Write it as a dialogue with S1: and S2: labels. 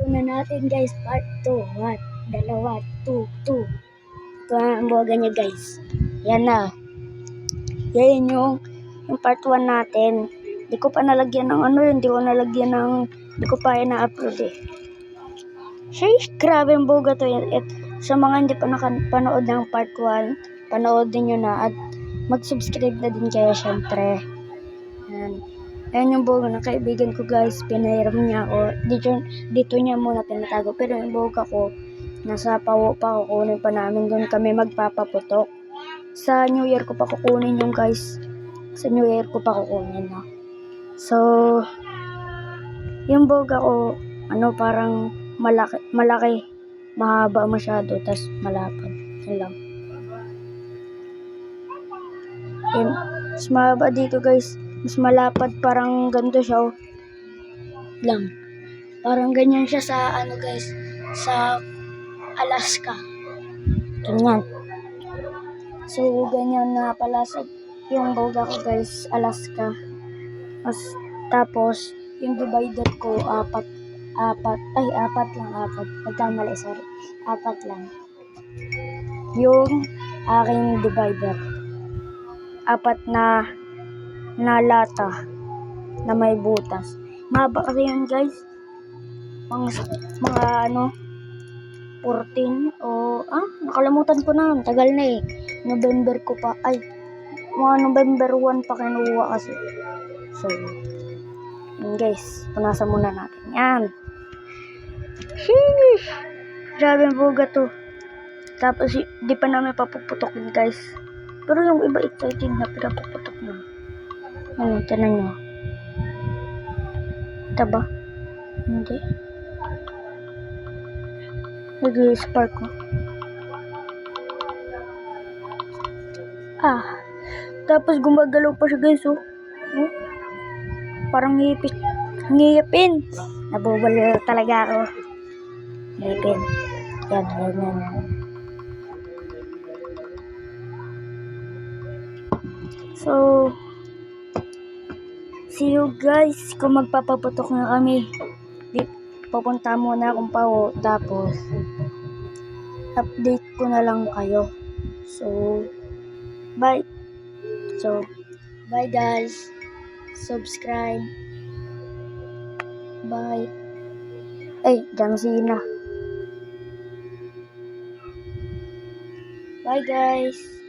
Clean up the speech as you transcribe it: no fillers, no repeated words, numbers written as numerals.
S1: Ito na natin guys, part 2. What? Dalawa, 2, 2. Ito na ang boga niya guys. Yan na. Yan yung part 1 natin. Di ko pa nalagyan ng hindi ko pa ina-upload eh. Sheesh, grabe ang boga to. Sa mga hindi pa nakapanood ng part 1, panoodin nyo na at mag-subscribe na din kayo syempre. Yan. Ayan yung boga ng kaibigan ko guys, pinahiram niya ako. Dito niya muna pinatago. Pero yung boga ko, nasa pawo pa, kukunin pa namin doon kami magpapaputok. Sa New Year ko pa kukunin yung guys. Sa New Year ko pa kukunin na. So, yung boga ko, parang malaki, mahaba masyado, tas malapad. Yan lang. Yan. Mas mahaba dito guys. Mas malapad, parang ganito siya lang. Parang ganyan siya sa guys, sa Alaska. Ganyan. So ganyan na pala yung boga ko guys, Alaska. Tapos yung divider ko apat lang. Nagkamali, sorry. 4 lang. Yung aking divider. 4 na lata na may butas. Mahaba kasi yun guys. Mga 14 nakalimutan ko na. Tagal na eh. November 1 pa kinuha kasi. So, yun guys. Punasan muna natin. Yan. Sheesh! Grabe ang buga to. Tapos, di pa namin papuputokin guys. Pero yung iba excited na pinapuputok na. Tanan nyo. Ito ba? Hindi. Nag-spark ko. Tapos gumagalaw pa siya guys, Parang ngipin. Nabubalo talaga ako. Ngipin. Yan. So, see you guys kung magpapaputok na kami. Pupunta muna akong pawo, tapos update ko na lang kayo. So, bye. Bye guys. Subscribe. Bye. John Cena. Bye guys.